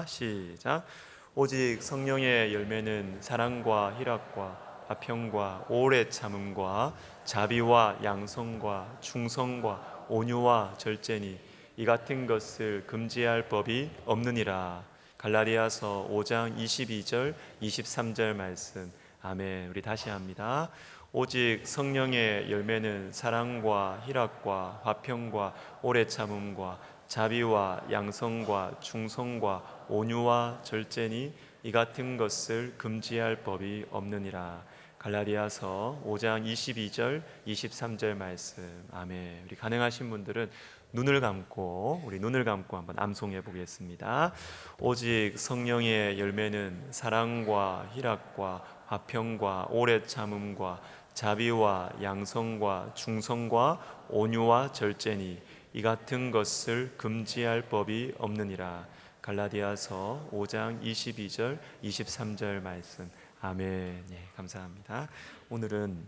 시작. 오직 성령의 열매는 사랑과 희락과 화평과 오래 참음과 자비와 양성과 충성과 온유와 절제니 이 같은 것을 금지할 법이 없느니라. 갈라디아서 5장 22절 23절 말씀. 아멘. 우리 다시 합니다. 오직 성령의 열매는 사랑과 희락과 화평과 오래 참음과 자비와 양성과 충성과 온유와 절제니 이 같은 것을 금지할 법이 없느니라. 갈라디아서 5장 22절 23절 말씀. 아멘. 우리 가능하신 분들은 우리 눈을 감고 한번 암송해 보겠습니다. 오직 성령의 열매는 사랑과 희락과 화평과 오래 참음과 자비와 양성과 충성과 온유와 절제니 이 같은 것을 금지할 법이 없느니라. 갈라디아서 5장 22절 23절 말씀. 아멘. 예, 감사합니다. 오늘은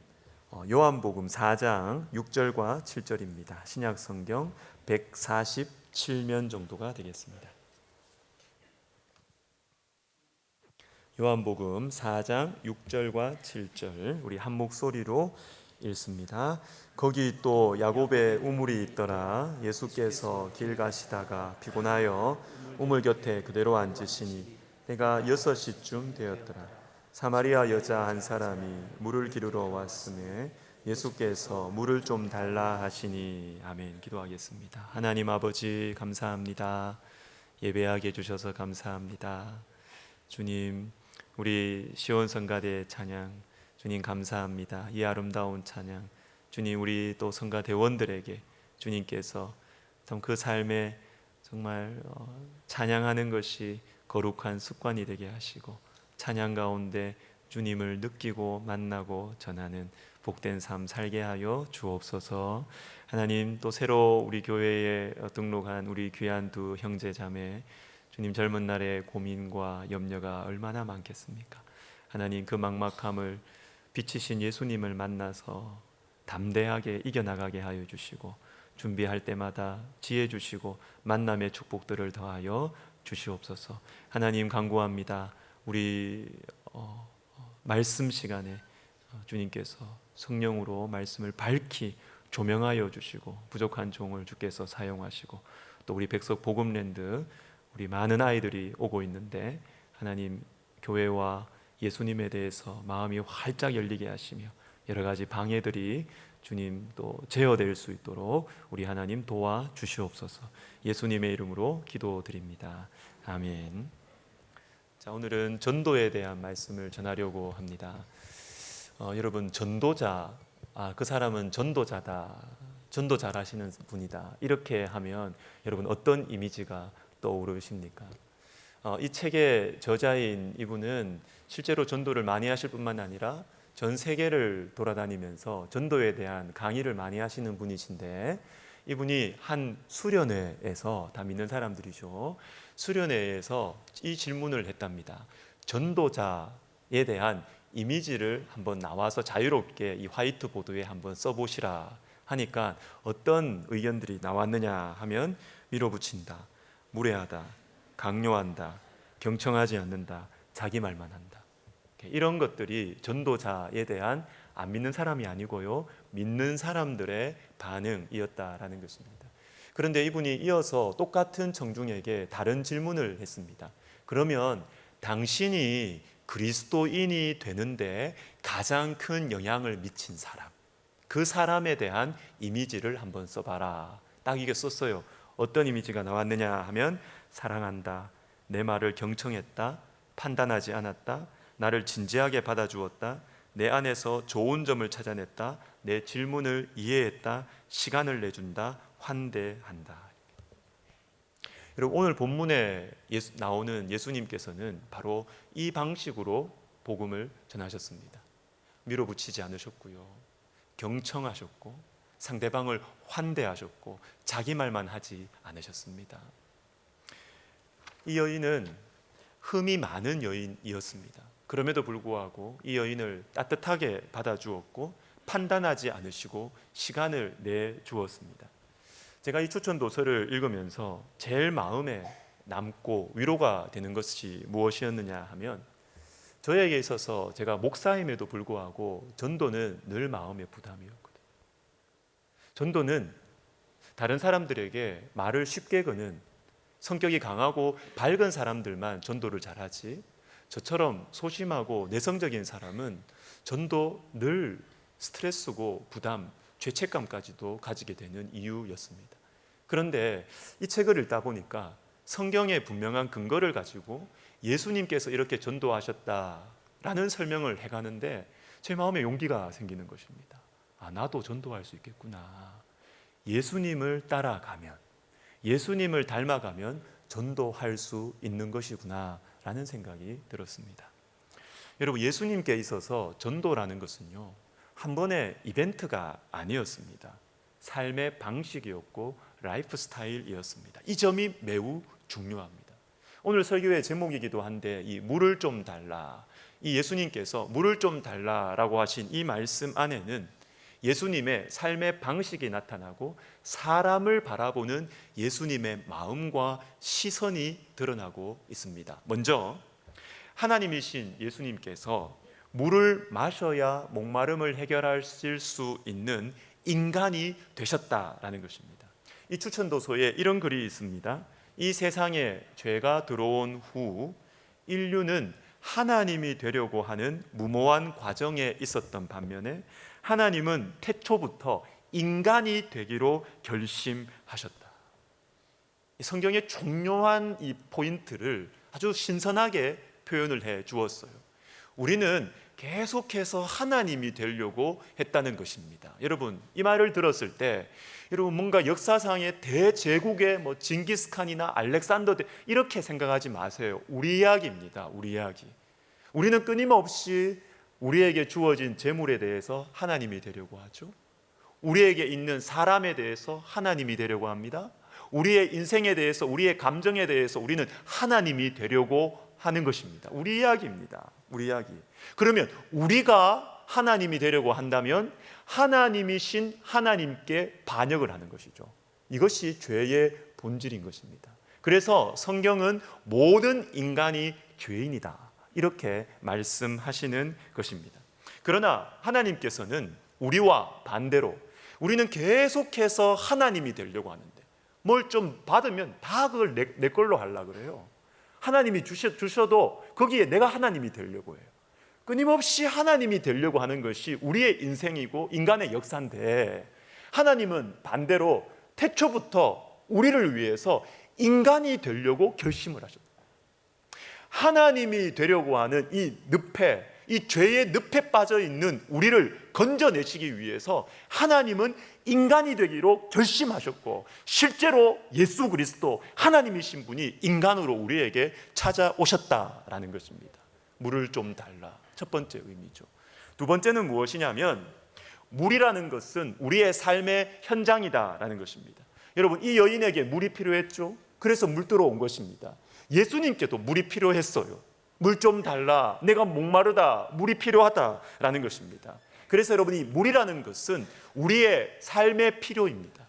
요한복음 4장 6절과 7절입니다. 신약 성경 147면 정도가 되겠습니다. 요한복음 4장 6절과 7절 우리 한 목소리로 읽습니다. 거기 또 야곱의 우물이 있더라. 예수께서 길 가시다가 피곤하여 우물 곁에 그대로 앉으시니 해가 6시쯤 되었더라. 사마리아 여자 한 사람이 물을 기르러 왔으며 예수께서 물을 좀 달라 하시니. 아멘. 기도하겠습니다. 하나님 아버지 감사합니다. 예배하게 해주셔서 감사합니다. 주님, 우리 시온성가대 찬양 주님 감사합니다. 이 아름다운 찬양 주님, 우리 또 성가대원들에게 주님께서 참 그 삶에 정말 찬양하는 것이 거룩한 습관이 되게 하시고 찬양 가운데 주님을 느끼고 만나고 전하는 복된 삶 살게 하여 주옵소서. 하나님, 또 새로 우리 교회에 등록한 우리 귀한 두 형제 자매 주님, 젊은 날의 고민과 염려가 얼마나 많겠습니까? 하나님, 그 막막함을 빛이신 예수님을 만나서 담대하게 이겨나가게 하여 주시고 준비할 때마다 지혜 주시고 만남의 축복들을 더하여 주시옵소서. 하나님, 간구합니다. 우리 말씀 시간에 주님께서 성령으로 말씀을 밝히 조명하여 주시고 부족한 종을 주께서 사용하시고 또 우리 백석 복음랜드 우리 많은 아이들이 오고 있는데 하나님, 교회와 예수님에 대해서 마음이 활짝 열리게 하시며 여러 가지 방해들이 주님 또 제어될 수 있도록 우리 하나님 도와 주시옵소서. 예수님의 이름으로 기도드립니다. 아멘. 자, 오늘은 전도에 대한 말씀을 전하려고 합니다. 여러분, 전도자, 그 사람은 전도자다, 전도 잘하시는 분이다, 이렇게 하면 여러분 어떤 이미지가 떠오르십니까? 이 책의 저자인 이분은 실제로 전도를 많이 하실 뿐만 아니라 전 세계를 돌아다니면서 전도에 대한 강의를 많이 하시는 분이신데, 이분이 한 수련회에서, 다 믿는 사람들이죠, 수련회에서 이 질문을 했답니다. 전도자에 대한 이미지를 한번 나와서 자유롭게 이 화이트보드에 한번 써보시라 하니까 어떤 의견들이 나왔느냐 하면, 밀어붙인다, 무례하다, 강요한다, 경청하지 않는다, 자기 말만 한다, 이런 것들이 전도자에 대한 안 믿는 사람이 아니고요, 믿는 사람들의 반응이었다라는 것입니다. 그런데 이분이 이어서 똑같은 청중에게 다른 질문을 했습니다. 그러면 당신이 그리스도인이 되는데 가장 큰 영향을 미친 사람, 그 사람에 대한 이미지를 한번 써봐라. 딱 이게 썼어요. 어떤 이미지가 나왔느냐 하면, 사랑한다, 내 말을 경청했다, 판단하지 않았다, 나를 진지하게 받아주었다, 내 안에서 좋은 점을 찾아냈다, 내 질문을 이해했다, 시간을 내준다, 환대한다. 여러분, 오늘 본문에 나오는 예수님께서는 바로 이 방식으로 복음을 전하셨습니다. 밀어붙이지 않으셨고요, 경청하셨고 상대방을 환대하셨고 자기 말만 하지 않으셨습니다. 이 여인은 흠이 많은 여인이었습니다. 그럼에도 불구하고 이 여인을 따뜻하게 받아주었고 판단하지 않으시고 시간을 내주었습니다. 제가 이 추천 도서를 읽으면서 제일 마음에 남고 위로가 되는 것이 무엇이었느냐 하면, 저에게 있어서 제가 목사임에도 불구하고 전도는 늘 마음의 부담이었거든요. 전도는 다른 사람들에게 말을 쉽게 거는 성격이 강하고 밝은 사람들만 전도를 잘하지, 저처럼 소심하고 내성적인 사람은 전도 늘 스트레스고 부담, 죄책감까지도 가지게 되는 이유였습니다. 그런데 이 책을 읽다 보니까 성경의 분명한 근거를 가지고 예수님께서 이렇게 전도하셨다라는 설명을 해가는데 제 마음에 용기가 생기는 것입니다. 나도 전도할 수 있겠구나. 예수님을 따라가면, 예수님을 닮아가면 전도할 수 있는 것이구나 라는 생각이 들었습니다. 여러분, 예수님께 있어서 전도라는 것은요, 한 번의 이벤트가 아니었습니다. 삶의 방식이었고 라이프 스타일이었습니다. 이 점이 매우 중요합니다. 오늘 설교의 제목이기도 한데, 이 물을 좀 달라, 이 예수님께서 물을 좀 달라라고 하신 이 말씀 안에는 예수님의 삶의 방식이 나타나고 사람을 바라보는 예수님의 마음과 시선이 드러나고 있습니다. 먼저 하나님이신 예수님께서 물을 마셔야 목마름을 해결하실 수 있는 인간이 되셨다라는 것입니다. 이 추천도서에 이런 글이 있습니다. 이 세상에 죄가 들어온 후 인류는 하나님이 되려고 하는 무모한 과정에 있었던 반면에 하나님은 태초부터 인간이 되기로 결심하셨다. 성경의 중요한 이 포인트를 아주 신선하게 표현을 해 주었어요. 우리는 계속해서 하나님이 되려고 했다는 것입니다. 여러분, 이 말을 들었을 때 여러분 뭔가 역사상의 대제국의 징기스칸이나 알렉산더 이렇게 생각하지 마세요. 우리 이야기입니다. 우리 이야기. 우리는 끊임없이 우리에게 주어진 재물에 대해서 하나님이 되려고 하죠. 우리에게 있는 사람에 대해서 하나님이 되려고 합니다. 우리의 인생에 대해서, 우리의 감정에 대해서 우리는 하나님이 되려고 하는 것입니다. 우리 이야기입니다. 우리 이야기. 그러면 우리가 하나님이 되려고 한다면 하나님이신 하나님께 반역을 하는 것이죠. 이것이 죄의 본질인 것입니다. 그래서 성경은 모든 인간이 죄인이다, 이렇게 말씀하시는 것입니다. 그러나 하나님께서는 우리와 반대로 우리는 계속해서 하나님이 되려고 하는데, 뭘 좀 받으면 다 그걸 내 걸로 하려고 그래요. 하나님이 주셔도 거기에 내가 하나님이 되려고 해요. 끊임없이 하나님이 되려고 하는 것이 우리의 인생이고 인간의 역사인데, 하나님은 반대로 태초부터 우리를 위해서 인간이 되려고 결심을 하셨다. 하나님이 되려고 하는 이 늪에, 이 죄의 늪에 빠져 있는 우리를 건져내시기 위해서 하나님은 인간이 되기로 결심하셨고, 실제로 예수 그리스도 하나님이신 분이 인간으로 우리에게 찾아오셨다라는 것입니다. 물을 좀 달라, 첫 번째 의미죠. 두 번째는 무엇이냐면, 물이라는 것은 우리의 삶의 현장이다라는 것입니다. 여러분, 이 여인에게 물이 필요했죠. 그래서 물 들어온 것입니다. 예수님께도 물이 필요했어요. 물 좀 달라, 내가 목마르다, 물이 필요하다라는 것입니다. 그래서 여러분이 물이라는 것은 우리의 삶의 필요입니다.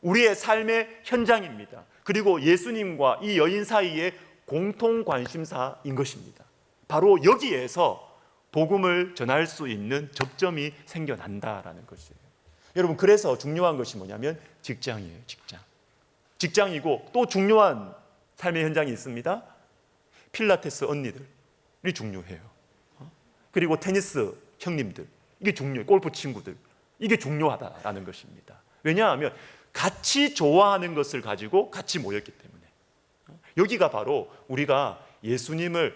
우리의 삶의 현장입니다. 그리고 예수님과 이 여인 사이의 공통 관심사인 것입니다. 바로 여기에서 복음을 전할 수 있는 접점이 생겨난다라는 것이에요. 여러분, 그래서 중요한 것이 뭐냐면 직장이에요. 직장이고, 또 중요한 삶의 현장이 있습니다. 필라테스 언니들이 중요해요. 그리고 테니스 형님들, 이게 중요해요. 골프 친구들, 이게 중요하다라는 것입니다. 왜냐하면 같이 좋아하는 것을 가지고 같이 모였기 때문에. 여기가 바로 우리가 예수님을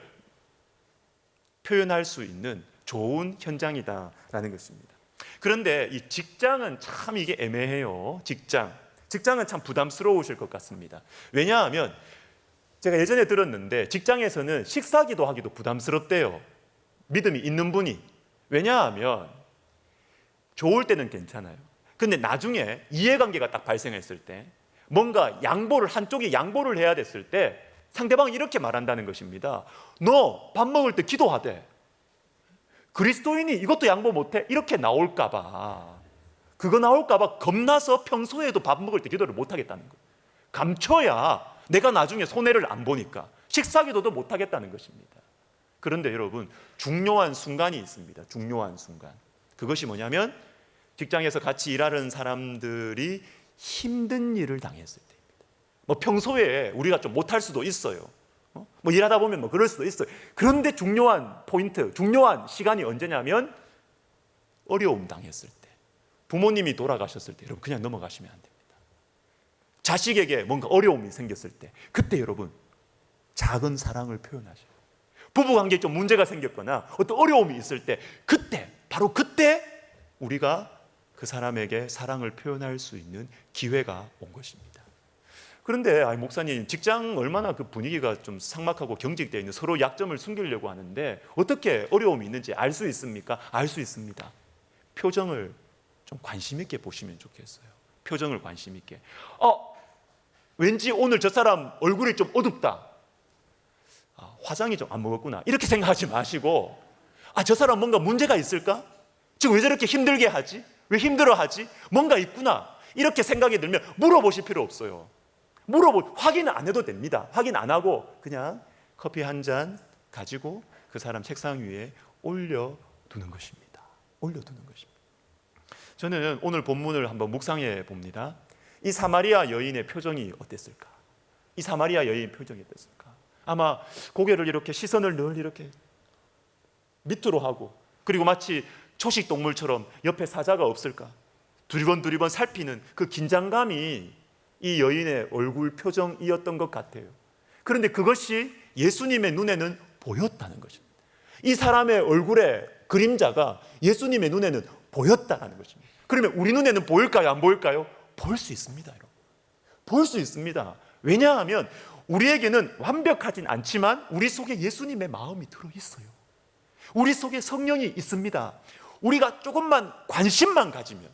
표현할 수 있는 좋은 현장이다라는 것입니다. 그런데 이 직장은 참 이게 애매해요. 직장은 참 부담스러우실 것 같습니다. 왜냐하면 제가 예전에 들었는데 직장에서는 식사기도 하기도 부담스럽대요. 믿음이 있는 분이. 왜냐하면 좋을 때는 괜찮아요. 근데 나중에 이해관계가 딱 발생했을 때, 뭔가 한쪽이 양보를 해야 됐을 때 상대방이 이렇게 말한다는 것입니다. 너 밥 먹을 때 기도하대. 그리스도인이 이것도 양보 못해? 이렇게 나올까봐, 그거 나올까봐 겁나서 평소에도 밥 먹을 때 기도를 못하겠다는 거예요. 감춰야 내가 나중에 손해를 안 보니까 식사기도도 못하겠다는 것입니다. 그런데 여러분, 중요한 순간이 있습니다. 중요한 순간. 그것이 뭐냐면 직장에서 같이 일하는 사람들이 힘든 일을 당했을 때입니다. 뭐 평소에 우리가 좀 못할 수도 있어요. 뭐 일하다 보면 뭐 그럴 수도 있어요. 그런데 중요한 포인트, 중요한 시간이 언제냐면 어려움 당했을 때, 부모님이 돌아가셨을 때, 여러분 그냥 넘어가시면 안 됩니다. 자식에게 뭔가 어려움이 생겼을 때, 그때 여러분 작은 사랑을 표현하셔요. 부부관계에 좀 문제가 생겼거나 어떤 어려움이 있을 때, 그때 바로 그때 우리가 그 사람에게 사랑을 표현할 수 있는 기회가 온 것입니다. 그런데 목사님, 직장 얼마나 그 분위기가 좀 삭막하고 경직되어 있는, 서로 약점을 숨기려고 하는데 어떻게 어려움이 있는지 알 수 있습니까? 알 수 있습니다. 표정을 좀 관심 있게 보시면 좋겠어요. 표정을 관심 있게. 왠지 오늘 저 사람 얼굴이 좀 어둡다. 화장이 좀 안 먹었구나. 이렇게 생각하지 마시고, 저 사람 뭔가 문제가 있을까? 지금 왜 저렇게 힘들게 하지? 왜 힘들어하지? 뭔가 있구나. 이렇게 생각이 들면 물어보실 필요 없어요. 확인 안 해도 됩니다. 확인 안 하고 그냥 커피 한 잔 가지고 그 사람 책상 위에 올려두는 것입니다. 올려두는 것입니다. 저는 오늘 본문을 한번 묵상해 봅니다. 이 사마리아 여인의 표정이 어땠을까? 이 사마리아 여인의 표정이 어땠을까? 아마 고개를 이렇게, 시선을 늘 이렇게 밑으로 하고, 그리고 마치 초식 동물처럼 옆에 사자가 없을까 두리번 살피는 그 긴장감이 이 여인의 얼굴 표정이었던 것 같아요. 그런데 그것이 예수님의 눈에는 보였다는 것입니다. 이 사람의 얼굴의 그림자가 예수님의 눈에는 보였다는 것입니다. 그러면 우리 눈에는 보일까요? 안 보일까요? 볼 수 있습니다, 여러분. 볼 수 있습니다. 왜냐하면 우리에게는 완벽하진 않지만 우리 속에 예수님의 마음이 들어있어요. 우리 속에 성령이 있습니다. 우리가 조금만 관심만 가지면,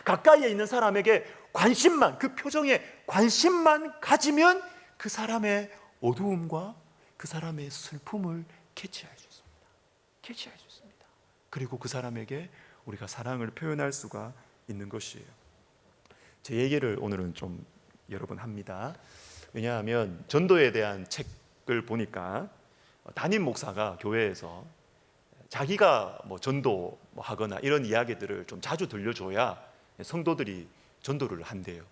가까이에 있는 사람에게 관심만, 그 표정에 관심만 가지면 그 사람의 어두움과 그 사람의 슬픔을 캐치할 수 있습니다. 캐치할 수 있습니다. 그리고 그 사람에게 우리가 사랑을 표현할 수가 있는 것이에요. 제 얘기를 오늘은 좀 여러 번 합니다. 왜냐하면 전도에 대한 책을 보니까 담임 목사가 교회에서 자기가 전도 하거나 이런 이야기들을 좀 자주 들려줘야 성도들이 전도를 한대요.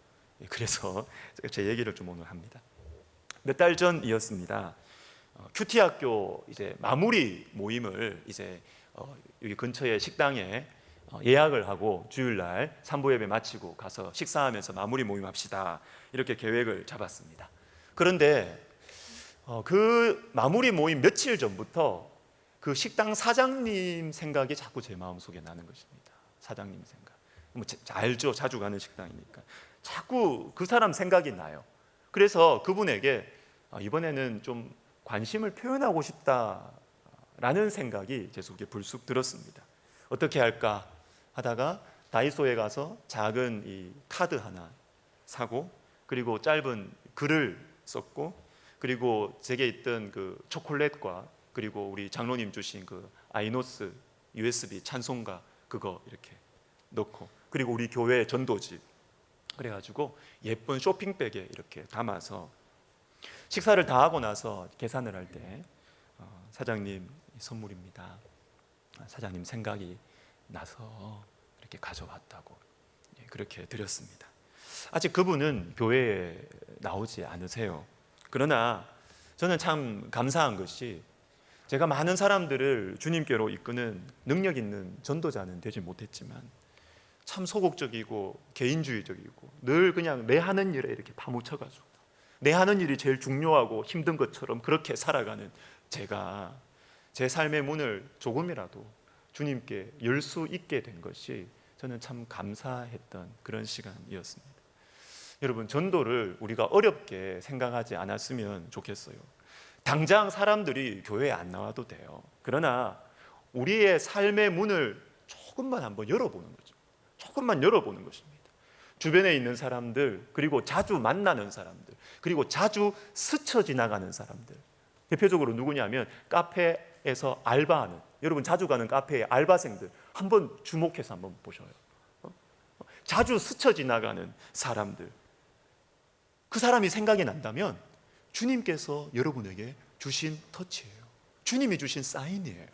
그래서 제 얘기를 좀 오늘 합니다. 몇 달 전이었습니다. 큐티 학교 이제 마무리 모임을 이제 여기 근처의 식당에 예약을 하고 주일날 산부 예배 마치고 가서 식사하면서 마무리 모임 합시다, 이렇게 계획을 잡았습니다. 그런데 그 마무리 모임 며칠 전부터 그 식당 사장님 생각이 자꾸 제 마음속에 나는 것입니다. 사장님 생각. 뭐 알죠, 자주 가는 식당이니까. 자꾸 그 사람 생각이 나요. 그래서 그분에게 이번에는 좀 관심을 표현하고 싶다라는 생각이 제 속에 불쑥 들었습니다. 어떻게 할까 하다가 다이소에 가서 작은 이 카드 하나 사고, 그리고 짧은 글을 썼고, 그리고 제게 있던 그 초콜릿과, 그리고 우리 장로님 주신 그 아이노스 USB 찬송가 그거 이렇게 넣고, 그리고 우리 교회 전도지, 그래가지고 예쁜 쇼핑백에 이렇게 담아서 식사를 다 하고 나서 계산을 할 때 사장님 선물입니다, 사장님 생각이 나서 이렇게 가져왔다고 그렇게 드렸습니다. 아직 그분은 교회에 나오지 않으세요. 그러나 저는 참 감사한 것이, 제가 많은 사람들을 주님께로 이끄는 능력 있는 전도자는 되지 못했지만 참 소극적이고 개인주의적이고 늘 그냥 내 하는 일에 이렇게 파묻혀가지고 내 하는 일이 제일 중요하고 힘든 것처럼 그렇게 살아가는 제가 제 삶의 문을 조금이라도 주님께 열 수 있게 된 것이 저는 참 감사했던 그런 시간이었습니다. 여러분, 전도를 우리가 어렵게 생각하지 않았으면 좋겠어요. 당장 사람들이 교회에 안 나와도 돼요. 그러나 우리의 삶의 문을 조금만 한번 열어보는 거죠. 조금만 열어보는 것입니다. 주변에 있는 사람들, 그리고 자주 만나는 사람들, 그리고 자주 스쳐 지나가는 사람들. 대표적으로 누구냐면 카페에서 알바하는, 여러분 자주 가는 카페의 알바생들 한번 주목해서 한번 보셔요. 자주 스쳐 지나가는 사람들. 그 사람이 생각이 난다면 주님께서 여러분에게 주신 터치예요. 주님이 주신 사인이에요.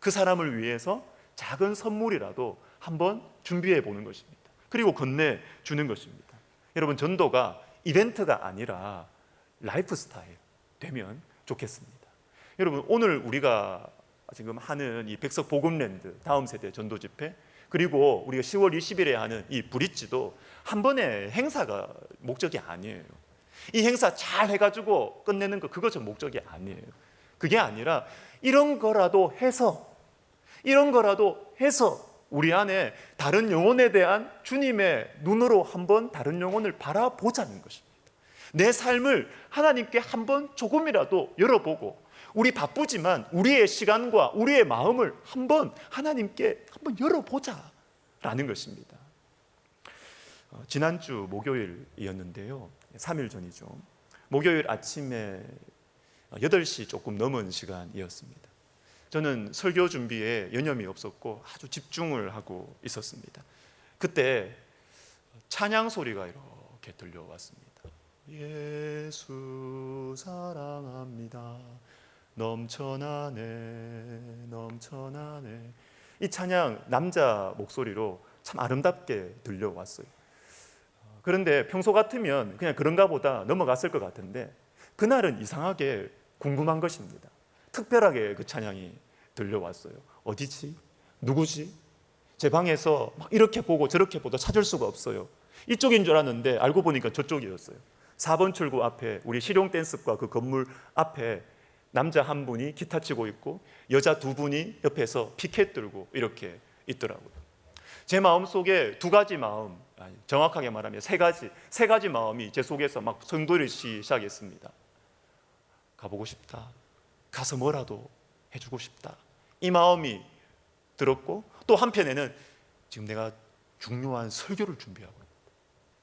그 사람을 위해서 작은 선물이라도 한번 준비해 보는 것입니다. 그리고 건네주는 것입니다. 여러분, 전도가 이벤트가 아니라 라이프 스타일 되면 좋겠습니다. 여러분, 오늘 우리가 지금 하는 이 백석 복음랜드 다음 세대 전도 집회, 그리고 우리가 10월 20일에 하는 이 브릿지도 한 번의 행사가 목적이 아니에요. 이 행사 잘 해가지고 끝내는 거, 그거 전 목적이 아니에요. 그게 아니라 이런 거라도 해서 우리 안에 다른 영혼에 대한 주님의 눈으로 한번 다른 영혼을 바라보자는 것입니다. 내 삶을 하나님께 한번 조금이라도 열어보고, 우리 바쁘지만 우리의 시간과 우리의 마음을 한번 하나님께 한번 열어보자라는 것입니다. 지난주 목요일이었는데요, 3일 전이죠. 목요일 아침에 8시 조금 넘은 시간이었습니다. 저는 설교 준비에 여념이 없었고 아주 집중을 하고 있었습니다. 그때 찬양 소리가 이렇게 들려왔습니다. 예수 사랑합니다. 넘쳐나네 넘쳐나네. 이 찬양 남자 목소리로 참 아름답게 들려왔어요. 그런데 평소 같으면 그냥 그런가 보다 넘어갔을 것 같은데, 그날은 이상하게 궁금한 것입니다. 특별하게 그 찬양이 들려왔어요. 어디지? 누구지? 제 방에서 막 이렇게 보고 저렇게 보다 찾을 수가 없어요. 이쪽인 줄 알았는데 알고 보니까 저쪽이었어요. 4번 출구 앞에, 우리 실용 댄스과 그 건물 앞에 남자 한 분이 기타 치고 있고 여자 두 분이 옆에서 피켓 들고 이렇게 있더라고요. 제 마음속에 두 가지 마음, 정확하게 말하면 세 가지 마음이 제 속에서 막 성도리시 시작했습니다. 가보고 싶다. 가서 뭐라도 해주고 싶다. 이 마음이 들었고, 또 한편에는 지금 내가 중요한 설교를 준비하고 있는데,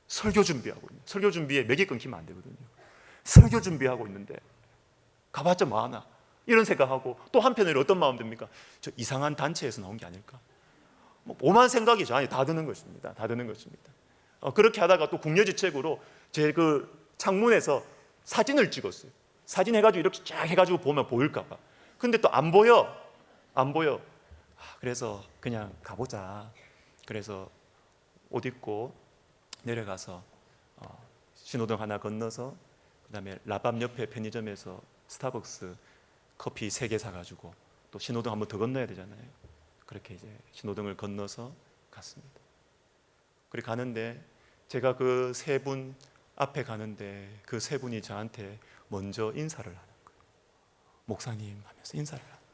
설교 준비에 맥이 끊기면 안 되거든요. 설교 준비하고 있는데 가봤자 뭐하나, 이런 생각하고, 또 한편에는 어떤 마음 듭니까? 저 이상한 단체에서 나온 게 아닐까? 오만 생각이 저 안에 다 드는 것입니다. 그렇게 하다가 또 궁여지책으로 제 그 창문에서 사진을 찍었어요. 사진 해가지고 이렇게 쫙 해가지고 보면 보일까봐. 근데 또 안 보여. 그래서 그냥 가보자. 그래서 옷 입고 내려가서 신호등 하나 건너서, 그 다음에 라밤 옆에 편의점에서 스타벅스 커피 3개 사가지고 또 신호등 한번 더 건너야 되잖아요. 그렇게 이제 신호등을 건너서 갔습니다. 그리고 가는데 제가 그 3분 앞에 가는데 그 3분이 저한테 먼저 인사를 하는 거예요. 목사님 하면서 인사를 하는 거예요.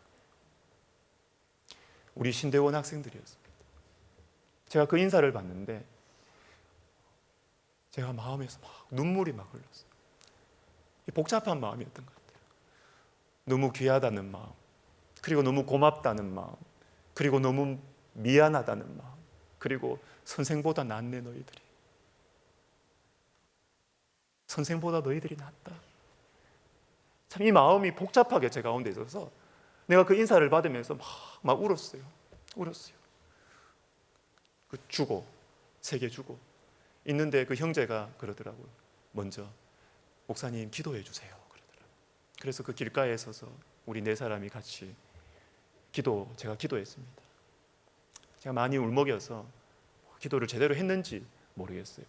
우리 신대원 학생들이었습니다. 제가 그 인사를 받는데 제가 마음에서 막 눈물이 막 흘렀어요. 복잡한 마음이었던 것 같아요. 너무 귀하다는 마음, 그리고 너무 고맙다는 마음, 그리고 너무 미안하다는 마음, 그리고 선생보다 낫네 너희들이. 선생보다 너희들이 낫다. 참 이 마음이 복잡하게 제 가운데 있어서 내가 그 인사를 받으면서 막 울었어요. 그 주고 3개 주고 있는데 그 형제가 그러더라고요. 먼저 목사님 기도해 주세요 그러더라고요. 그래서 그 길가에 서서 우리 4사람이 같이 제가 기도했습니다. 제가 많이 울먹여서 기도를 제대로 했는지 모르겠어요.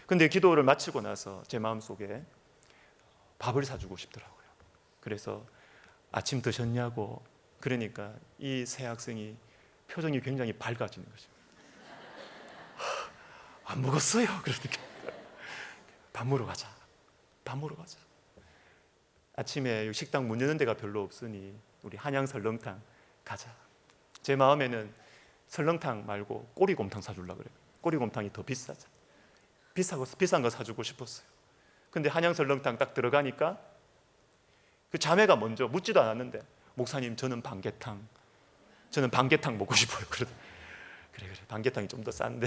근데 기도를 마치고 나서 제 마음속에 밥을 사주고 싶더라고요. 그래서 아침 드셨냐고, 그러니까 이 새 학생이 표정이 굉장히 밝아지는 것입니다. 안 먹었어요. 그러니까 밥 먹으러 가자. 아침에 식당 문 여는 데가 별로 없으니 우리 한양 설렁탕 가자. 제 마음에는 설렁탕 말고 꼬리곰탕 사주려고 그래요. 꼬리곰탕이 더 비싸죠. 비싼 거 사주고 싶었어요. 근데 한양 설렁탕 딱 들어가니까 그 자매가 먼저 묻지도 않았는데, 목사님 저는 반개탕 먹고 싶어요. 그래 반개탕이 좀 더 싼데.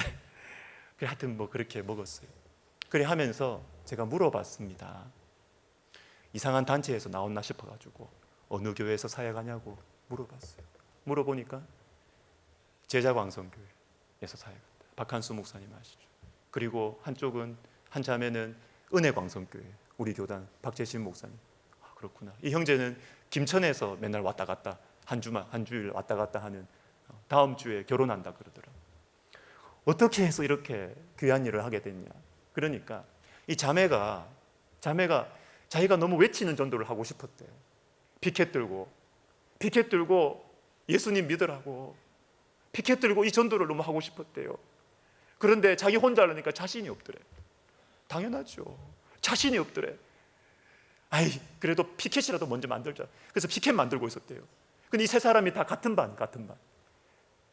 그래 하여튼 뭐 그렇게 먹었어요. 그래 하면서 제가 물어봤습니다. 이상한 단체에서 나왔나 싶어가지고 어느 교회에서 사역하냐고 물어봤어요. 물어보니까 제자광성교회에서 사역한다. 박한수 목사님 아시죠? 그리고 한 자매는 은혜광성교회 우리 교단 박재신 목사님. 아, 그렇구나. 이 형제는 김천에서 맨날 왔다 갔다 한 주일 왔다 갔다 하는, 다음 주에 결혼한다 그러더라. 어떻게 해서 이렇게 귀한 일을 하게 됐냐? 그러니까 이 자매가 자기가 너무 외치는 전도를 하고 싶었대요. 피켓 들고 예수님 믿으라고 피켓 들고 이 전도를 너무 하고 싶었대요. 그런데 자기 혼자 하려니까 자신이 없더래. 당연하죠. 자신이 없더래. 아이, 그래도 피켓이라도 먼저 만들자. 그래서 피켓 만들고 있었대요. 근데 이 세 사람이 다 같은 반.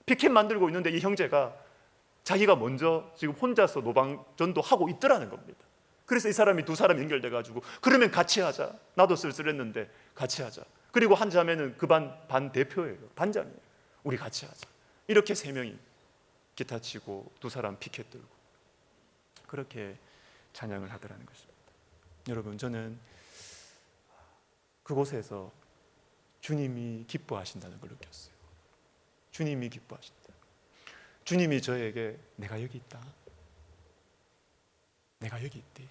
피켓 만들고 있는데 이 형제가 자기가 먼저 지금 혼자서 노방전도 하고 있더라는 겁니다. 그래서 이 사람이 두 사람 연결돼 가지고 그러면 같이 하자. 나도 쓸쓸했는데 같이 하자. 그리고 한 자매는 그 반 대표예요. 반장이에요. 우리 같이 하자. 이렇게 세 명이 기타 치고 두 사람 피켓 들고 그렇게 찬양을 하더라는 것입니다. 여러분, 저는 그곳에서 주님이 기뻐하신다는 걸 느꼈어요. 주님이 기뻐하신다. 주님이 저에게 내가 여기 있다. 내가 여기 있대.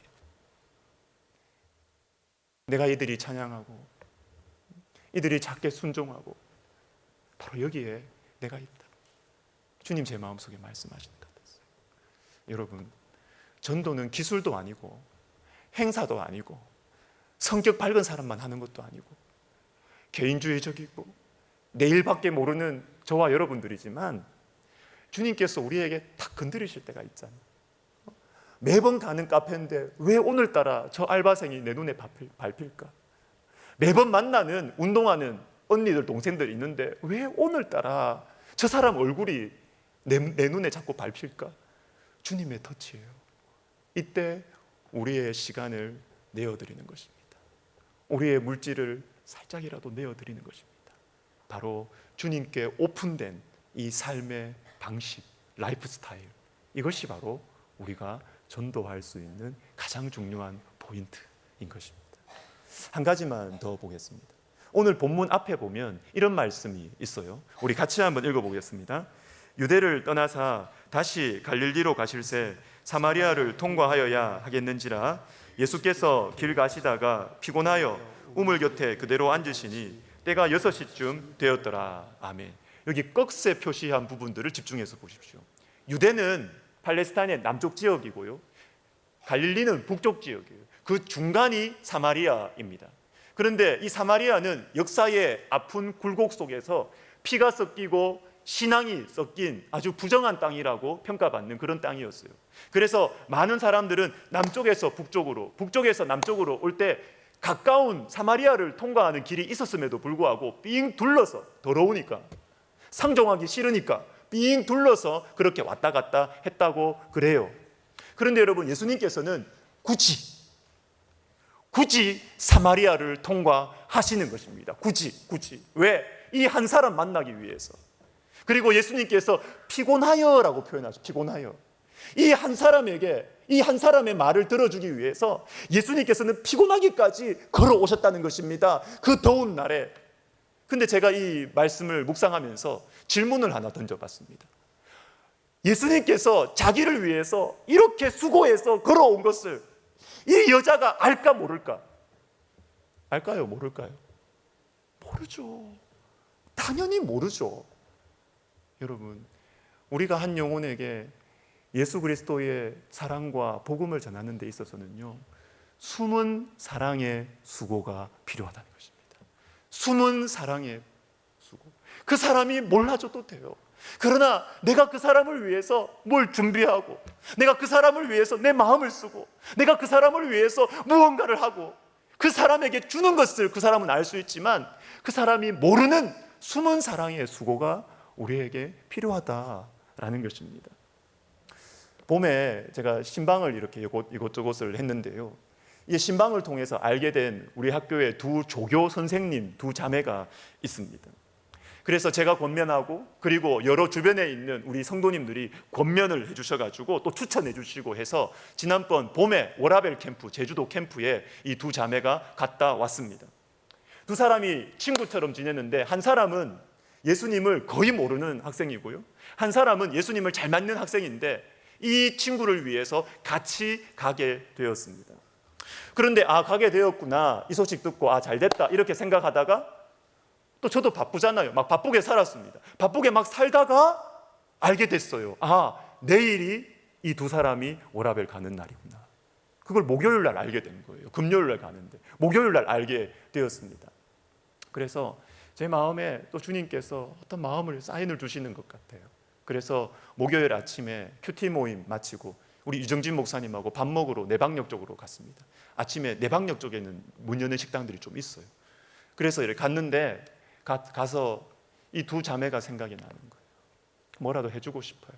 내가 이들이 찬양하고 이들이 작게 순종하고 바로 여기에 내가 있다. 주님 제 마음속에 말씀하시는 것 같았어요. 여러분, 전도는 기술도 아니고 행사도 아니고 성격 밝은 사람만 하는 것도 아니고 개인주의적이고 내일밖에 모르는 저와 여러분들이지만 주님께서 우리에게 탁 건드리실 때가 있잖아요. 매번 가는 카페인데 왜 오늘따라 저 알바생이 내 눈에 밟힐까? 매번 만나는 운동하는 언니들 동생들 있는데 왜 오늘따라 저 사람 얼굴이 내 눈에 자꾸 밟힐까? 주님의 터치예요. 이때 우리의 시간을 내어드리는 것입니다. 우리의 물질을 살짝이라도 내어드리는 것입니다. 바로 주님께 오픈된 이 삶의 방식, 라이프 스타일, 이것이 바로 우리가 전도할 수 있는 가장 중요한 포인트인 것입니다. 한 가지만 더 보겠습니다. 오늘 본문 앞에 보면 이런 말씀이 있어요. 우리 같이 한번 읽어보겠습니다. 유대를 떠나사 다시 갈릴리로 가실새 사마리아를 통과하여야 하겠는지라 예수께서 길 가시다가 피곤하여 우물 곁에 그대로 앉으시니 때가 6시쯤 되었더라. 아멘. 여기 꺽쇠 표시한 부분들을 집중해서 보십시오. 유대는 팔레스타인의 남쪽 지역이고요, 갈릴리는 북쪽 지역이에요. 그 중간이 사마리아입니다. 그런데 이 사마리아는 역사의 아픈 굴곡 속에서 피가 섞이고 신앙이 섞인 아주 부정한 땅이라고 평가받는 그런 땅이었어요. 그래서 많은 사람들은 남쪽에서 북쪽으로, 북쪽에서 남쪽으로 올 때 가까운 사마리아를 통과하는 길이 있었음에도 불구하고 삥 둘러서, 더러우니까 상종하기 싫으니까 삥 둘러서 그렇게 왔다 갔다 했다고 그래요. 그런데 여러분, 예수님께서는 굳이 사마리아를 통과하시는 것입니다. 굳이. 왜? 이 한 사람 만나기 위해서. 그리고 예수님께서 피곤하여라고 표현하죠. 피곤하여. 이 한 사람에게, 이 한 사람의 말을 들어주기 위해서 예수님께서는 피곤하기까지 걸어오셨다는 것입니다. 그 더운 날에. 근데 제가 이 말씀을 묵상하면서 질문을 하나 던져봤습니다. 예수님께서 자기를 위해서 이렇게 수고해서 걸어온 것을 이 여자가 알까 모를까? 알까요? 모를까요? 모르죠. 당연히 모르죠. 여러분, 우리가 한 영혼에게 예수 그리스도의 사랑과 복음을 전하는 데 있어서는요, 숨은 사랑의 수고가 필요하다는 것입니다. 숨은 사랑의 수고. 그 사람이 몰라줘도 돼요. 그러나 내가 그 사람을 위해서 뭘 준비하고, 내가 그 사람을 위해서 내 마음을 쓰고, 내가 그 사람을 위해서 무언가를 하고, 그 사람에게 주는 것을 그 사람은 알 수 있지만 그 사람이 모르는 숨은 사랑의 수고가 우리에게 필요하다라는 것입니다. 봄에 제가 신방을 이렇게 이곳저곳을 했는데요, 이 신방을 통해서 알게 된 우리 학교의 두 조교 선생님, 두 자매가 있습니다. 그래서 제가 권면하고, 그리고 여러 주변에 있는 우리 성도님들이 권면을 해주셔가지고 또 추천해 주시고 해서 지난번 봄에 워라벨 캠프, 제주도 캠프에 이 두 자매가 갔다 왔습니다. 두 사람이 친구처럼 지냈는데 한 사람은 예수님을 거의 모르는 학생이고요, 한 사람은 예수님을 잘 맞는 학생인데 이 친구를 위해서 같이 가게 되었습니다. 그런데 가게 되었구나, 이 소식 듣고 잘 됐다 이렇게 생각하다가 또 저도 바쁘잖아요. 막 바쁘게 살았습니다. 바쁘게 막 살다가 알게 됐어요. 내일이 이 두 사람이 워라벨 가는 날이구나. 그걸 목요일 날 알게 된 거예요. 금요일 날 가는데 목요일 날 알게 되었습니다. 그래서 제 마음에 또 주님께서 어떤 마음을 사인을 주시는 것 같아요. 그래서 목요일 아침에 큐티 모임 마치고 우리 유정진 목사님하고 밥 먹으러 내방역 쪽으로 갔습니다. 아침에 내방역 쪽에는 문 여는 식당들이 좀 있어요. 그래서 이렇게 갔는데 가서 이 두 자매가 생각이 나는 거예요. 뭐라도 해주고 싶어요.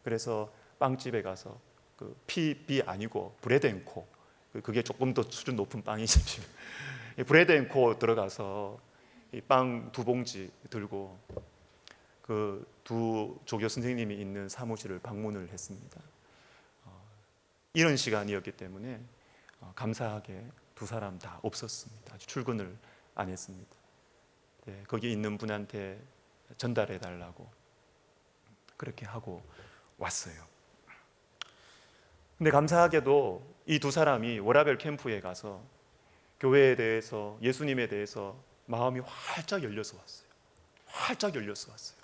그래서 빵집에 가서 그 PB 아니고 브레드앤코, 그게 조금 더 수준 높은 빵이지. 브레드앤코 들어가서 이 빵 2봉지 들고 그 두 조교 선생님이 있는 사무실을 방문을 했습니다. 이런 시간이었기 때문에 감사하게 두 사람 다 없었습니다. 아주 출근을 안 했습니다. 네, 거기 있는 분한테 전달해 달라고 그렇게 하고 왔어요. 근데 감사하게도 이 두 사람이 워라벨 캠프에 가서 교회에 대해서, 예수님에 대해서 마음이 활짝 열려서 왔어요. 활짝 열려서 왔어요.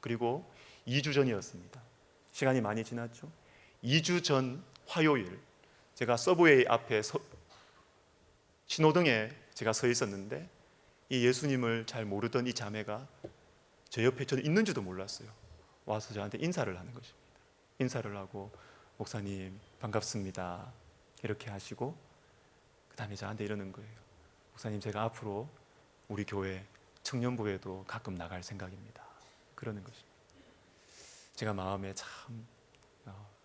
그리고 2주 전이었습니다. 시간이 많이 지났죠. 2주 전 화요일 제가 서브웨이 앞에 신호등에 제가 서 있었는데 이 예수님을 잘 모르던 이 자매가 제 옆에 저는 있는지도 몰랐어요. 와서 저한테 인사를 하는 것입니다. 인사를 하고 목사님 반갑습니다 이렇게 하시고 그 다음에 저한테 이러는 거예요. 목사님, 제가 앞으로 우리 교회 청년부에도 가끔 나갈 생각입니다. 그러는 것입니다. 제가 마음에 참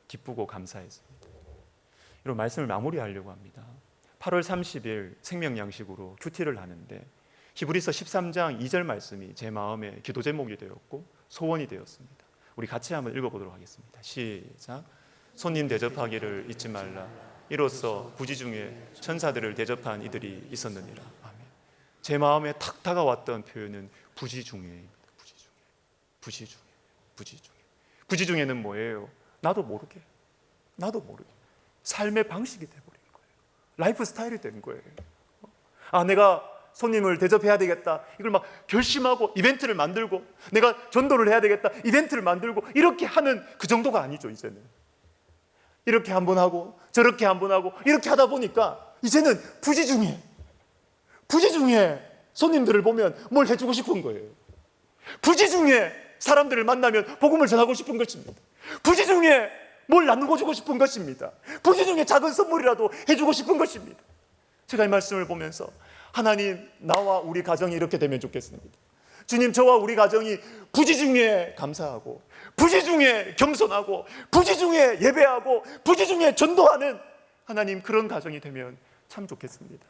기쁘고 감사했습니다. 이런 말씀을 마무리하려고 합니다. 8월 30일 생명양식으로 큐티를 하는데 히브리서 13장 2절 말씀이 제 마음의 기도 제목이 되었고 소원이 되었습니다. 우리 같이 한번 읽어보도록 하겠습니다. 시작. 손님 대접하기를 잊지 말라. 이로써 부지 중에 천사들을 대접한 이들이 있었느니라. 아멘. 제 마음에 탁 다가왔던 표현은 부지 중에입니다. 부지 중에. 부지 중에는 뭐예요? 나도 모르게 삶의 방식이 돼버린 거예요. 라이프 스타일이 된 거예요. 내가 손님을 대접해야 되겠다, 이걸 막 결심하고 이벤트를 만들고, 내가 전도를 해야 되겠다, 이벤트를 만들고, 이렇게 하는 그 정도가 아니죠. 이제는 이렇게 한번 하고 저렇게 한번 하고 이렇게 하다 보니까 이제는 부지 중에 손님들을 보면 뭘 해주고 싶은 거예요. 부지 중에 사람들을 만나면 복음을 전하고 싶은 것입니다. 부지 중에 뭘 나누고 주고 싶은 것입니다. 부지 중에 작은 선물이라도 해주고 싶은 것입니다. 제가 이 말씀을 보면서 하나님, 나와 우리 가정이 이렇게 되면 좋겠습니다. 주님, 저와 우리 가정이 부지 중에 감사하고, 부지 중에 겸손하고, 부지 중에 예배하고, 부지 중에 전도하는 하나님, 그런 가정이 되면 참 좋겠습니다.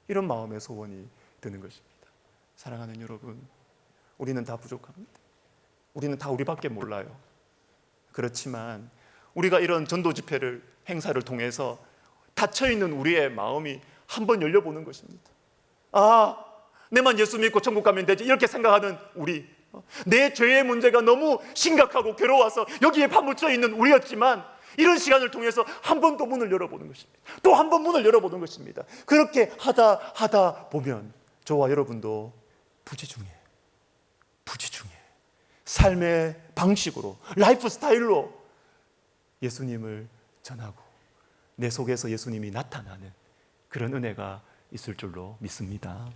이런 마음의 소원이 드는 것입니다. 사랑하는 여러분, 우리는 다 부족합니다. 우리는 다 우리밖에 몰라요. 그렇지만 우리가 이런 전도 집회를, 행사를 통해서 닫혀있는 우리의 마음이 한번 열려보는 것입니다. 내만 예수 믿고 천국 가면 되지, 이렇게 생각하는 우리, 내 죄의 문제가 너무 심각하고 괴로워서 여기에 파묻혀 있는 우리였지만, 이런 시간을 통해서 한 번 더 문을 열어보는 것입니다. 또 한 번 문을 열어보는 것입니다. 그렇게 하다 보면 저와 여러분도 부지 중에 삶의 방식으로, 라이프 스타일로 예수님을 전하고 내 속에서 예수님이 나타나는 그런 은혜가 있을 줄로 믿습니다.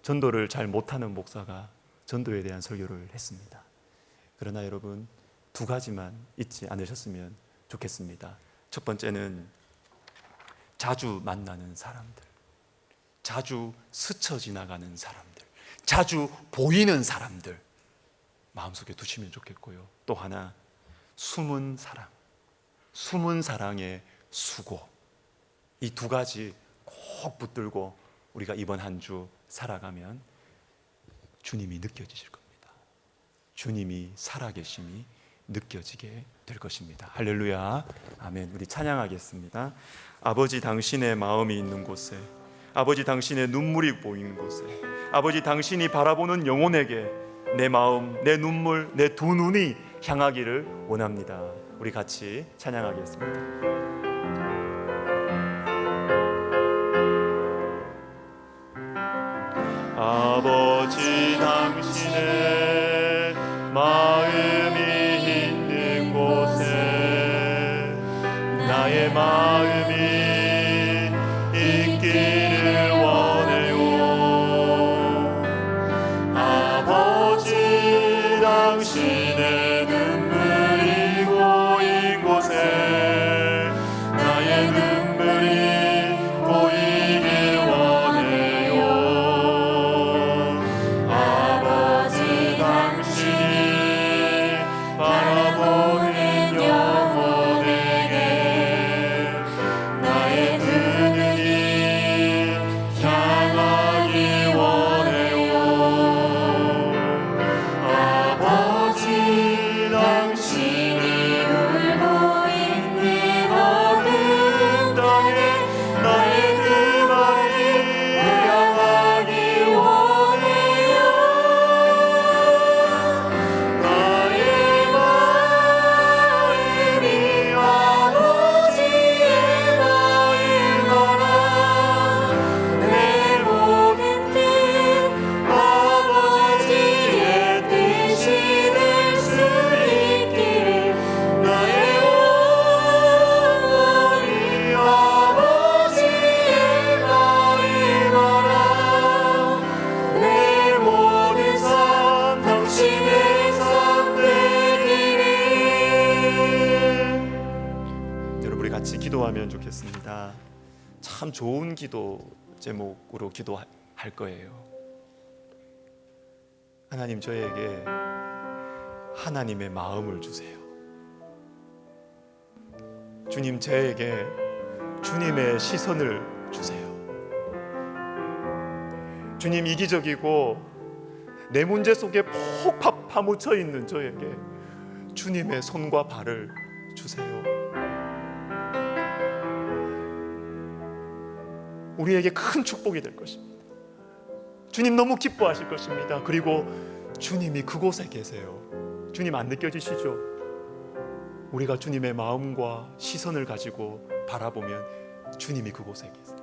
전도를 잘 못하는 목사가 전도에 대한 설교를 했습니다. 그러나 여러분, 2가지만 잊지 않으셨으면 좋겠습니다. 첫 번째는 자주 만나는 사람들, 자주 스쳐 지나가는 사람들, 자주 보이는 사람들 마음속에 두시면 좋겠고요. 또 하나, 숨은 사랑의 수고, 이 2가지 꼭 붙들고 우리가 이번 한 주 살아가면 주님이 느껴지실 겁니다. 주님이 살아계심이 느껴지게 될 것입니다. 할렐루야, 아멘. 우리 찬양하겠습니다. 아버지, 당신의 마음이 있는 곳에, 아버지, 당신의 눈물이 보이는 곳에, 아버지, 당신이 바라보는 영혼에게 내 마음, 내 눈물, 내 2 눈이 향하기를 원합니다. 우리 같이 찬양하겠습니다. 아버지 당신의 마음이 있는 곳에 나의 마음이 있기를 원해요. 아버지 당신의 눈물이 고인 곳에 나의 눈물이 고이길 원해요. 아버지 당신이 바라보는 영혼에게 나의 두 눈이 향하길 원해요. 아버지 당신이 울고 있는 어둠 땅에 나의 두 발이 향하길 원해요. 나의 마음이 아버지의 마음이라 내 모든 뜻 아버지의 뜻이 될 수 있기를 나의 영혼이 아버지의 마음이라 내 모든 삶 당신의 삶 되기를. 여러분 우리 같이 기도하면 좋겠습니다. 참 좋은 기도 제목으로 기도할 거예요. 하나님, 저에게 하나님의 마음을 주세요. 주님, 저에게 주님의 시선을 주세요. 주님, 이기적이고 내 문제 속에 푹 파묻혀 있는 저에게 주님의 손과 발을 주세요. 우리에게 큰 축복이 될 것입니다. 주님 너무 기뻐하실 것입니다. 그리고 주님이 그곳에 계세요. 주님 안 느껴지시죠? 우리가 주님의 마음과 시선을 가지고 바라보면 주님이 그곳에 계세요.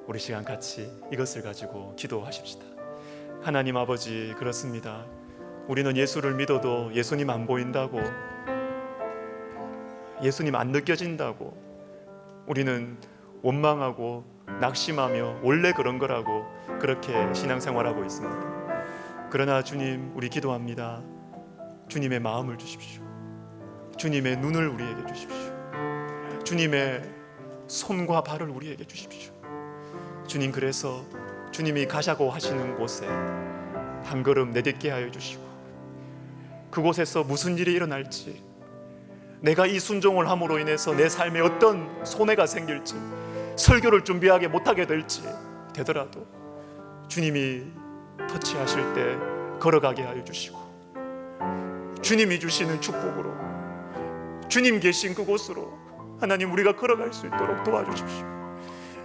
우리 시간 같이 이것을 가지고 기도하십시다. 하나님 아버지, 그렇습니다. 우리는 예수를 믿어도 예수님 안 보인다고, 예수님 안 느껴진다고 우리는 원망하고 낙심하며 원래 그런 거라고 그렇게 신앙생활하고 있습니다. 그러나 주님, 우리 기도합니다. 주님의 마음을 주십시오. 주님의 눈을 우리에게 주십시오. 주님의 손과 발을 우리에게 주십시오. 주님, 그래서 주님이 가자고 하시는 곳에 한 걸음 내딛게 하여 주시고, 그곳에서 무슨 일이 일어날지, 내가 이 순종을 함으로 인해서 내 삶에 어떤 손해가 생길지, 설교를 준비하게 못하게 될지 되더라도 주님이 터치하실 때 걸어가게 하여 주시고, 주님이 주시는 축복으로 주님 계신 그곳으로 하나님 우리가 걸어갈 수 있도록 도와주십시오.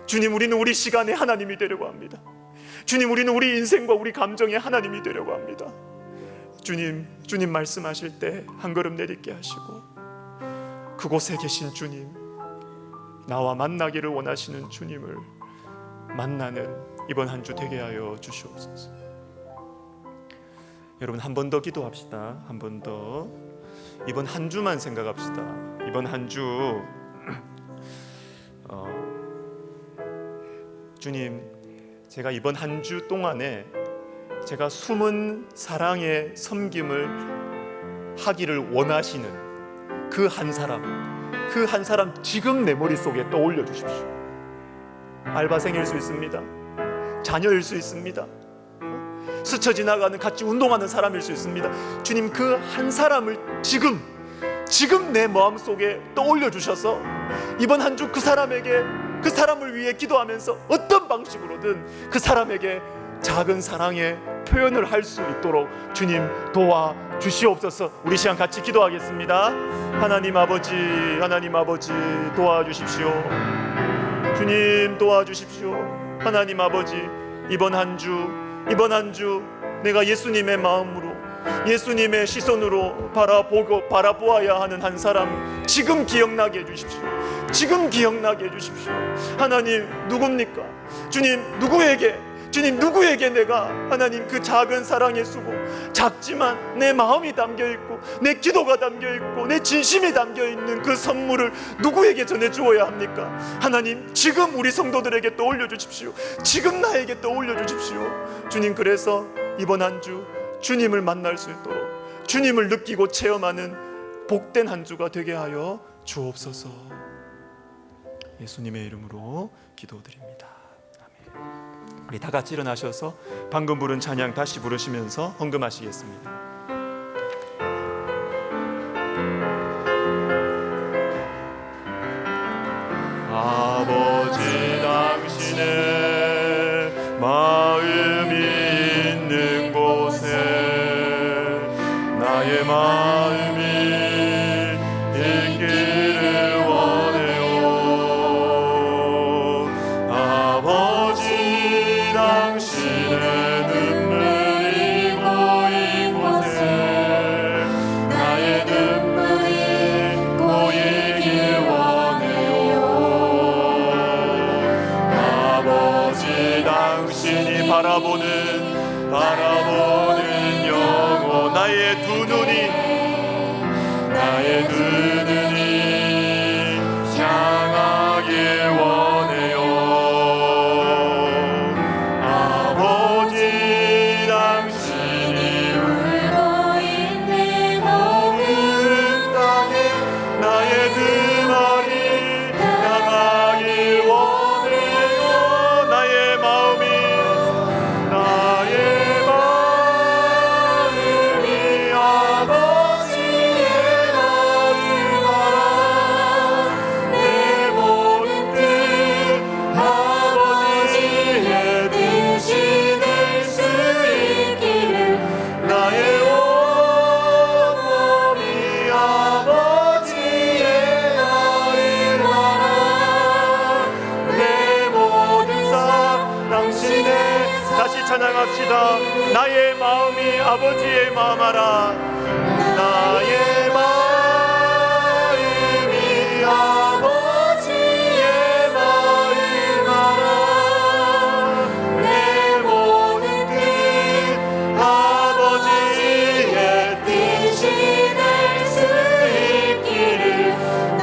주님, 우리는 우리 시간에 하나님이 되려고 합니다. 주님, 우리는 우리 인생과 우리 감정에 하나님이 되려고 합니다. 주님 말씀하실 때 한 걸음 내딛게 하시고, 그곳에 계신 주님, 나와 만나기를 원하시는 주님을 만나는 이번 한 주 되게 하여 주시옵소서. 여러분, 한 번 더 기도합시다. 한 번 더. 이번 한 주만 생각합시다. 이번 한 주 주님, 제가 이번 한 주 동안에 제가 숨은 사랑의 섬김을 하기를 원하시는 그 한 사람 지금 내 머릿속에 떠올려 주십시오. 알바생일 수 있습니다. 자녀일 수 있습니다. 스쳐 지나가는 같이 운동하는 사람일 수 있습니다. 주님, 그 한 사람을 지금 내 마음속에 떠올려 주셔서 이번 한 주 그 사람을 위해 기도하면서 어떤 방식으로든 그 사람에게 작은 사랑의 표현을 할 수 있도록 주님 도와주시옵소서. 우리 시간 같이 기도하겠습니다. 하나님 아버지 도와주십시오. 주님 도와주십시오. 하나님 아버지, 이번 한 주 내가 예수님의 마음으로, 예수님의 시선으로 바라보아야 하는 한 사람 지금 기억나게 해주십시오. 지금 기억나게 해주십시오. 하나님, 누굽니까? 주님, 누구에게 주님, 누구에게 내가 하나님 그 작은 사랑의 수고, 작지만 내 마음이 담겨있고 내 기도가 담겨있고 내 진심이 담겨있는 그 선물을 누구에게 전해주어야 합니까? 하나님, 지금 우리 성도들에게 또 올려주십시오. 지금 나에게 또 올려주십시오. 주님, 그래서 이번 한 주 주님을 만날 수 있도록, 주님을 느끼고 체험하는 복된 한 주가 되게 하여 주옵소서. 예수님의 이름으로 기도드립니다. 아멘. 우리 다 같이 일어나셔서 방금 부른 찬양 다시 부르시면서 헌금하시겠습니다. 아버지, 당신의 마음이 있는 곳에 나의 마음이 있기를 원해요. 아버지, 당신의 눈물이 고인 곳에 나의 눈물이 고이길 원해요. 아버지, 당신이 바라보는 영혼, 나의 두 눈이 향하길 원해요. 아버지, 당신이 울고 있는 모든 땅에 나의 두 마리 향하길 원해요. 나의 마음이 아버지의 마음을 알아. 내 모든 뜻 아버지의 뜻이 될 수 있기를 나의 온몸이 아버지의 마음을 알아. 내 모든 삶 당신의, 다시 찬양합시다. 나의 마음이 아버지의 마음 알아. 나의 마음이 아버지의 마음 알아. 내 모든 뜻 아버지의 뜻이 될 수 있기를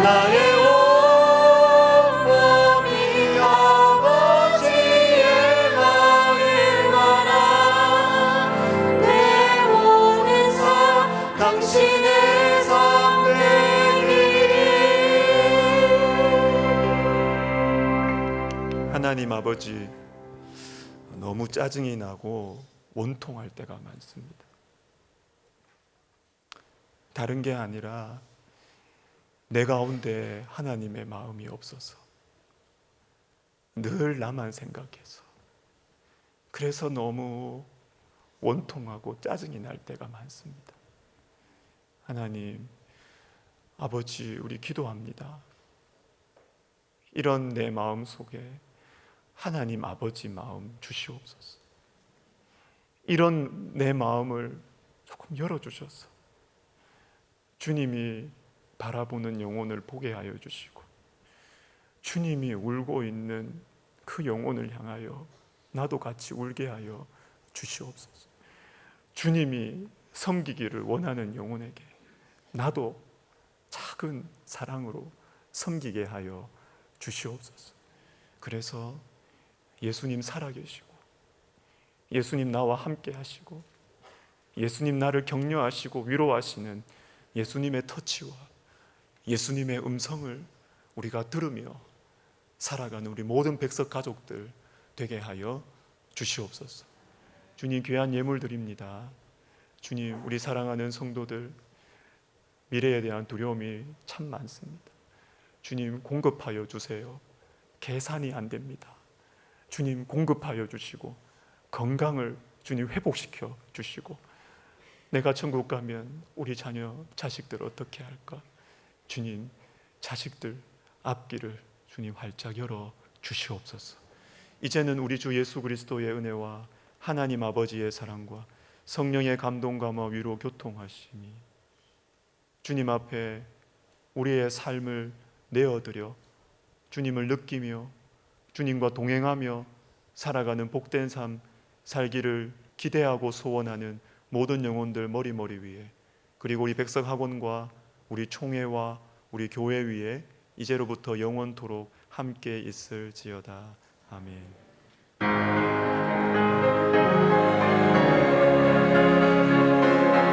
나의 온몸이 아버지의 마음 알아. 내 모든 삶 당신의 삶 되리니. 하나님 아버지, 너무 짜증이 나고 원통할 때가 많습니다. 다른 게 아니라 내 가운데 하나님의 마음이 없어서, 늘 나만 생각해서, 그래서 너무 원통하고 짜증이 날 때가 많습니다. 하나님 아버지, 우리 기도합니다. 이런 내 마음 속에 하나님 아버지 마음 주시옵소서. 이런 내 마음을 조금 열어주셔서 주님이 바라보는 영혼을 보게 하여 주시고, 주님이 울고 있는 그 영혼을 향하여 나도 같이 울게 하여 주시옵소서. 주님이 섬기기를 원하는 영혼에게 나도 작은 사랑으로 섬기게 하여 주시옵소서. 그래서 예수님 살아계시고, 예수님 나와 함께 하시고, 예수님 나를 격려하시고 위로하시는 예수님의 터치와 예수님의 음성을 우리가 들으며 살아가는 우리 모든 백석 가족들 되게 하여 주시옵소서. 주님, 귀한 예물 드립니다. 주님, 우리 사랑하는 성도들 미래에 대한 두려움이 참 많습니다. 주님, 공급하여 주세요. 계산이 안 됩니다. 주님, 공급하여 주시고 건강을 주님 회복시켜 주시고, 내가 천국 가면 우리 자녀 자식들 어떻게 할까? 주님, 자식들 앞길을 주님 활짝 열어 주시옵소서. 이제는 우리 주 예수 그리스도의 은혜와 하나님 아버지의 사랑과 성령의 감동과 위로 교통하심이 주님 앞에 우리의 삶을 내어드려 주님을 느끼며 주님과 동행하며 살아가는 복된 삶 살기를 기대하고 소원하는 모든 영혼들 머리 위에, 그리고 우리 백석학원과 우리 총회와 우리 교회 위에 이제로부터 영원토록 함께 있을지어다. 아멘.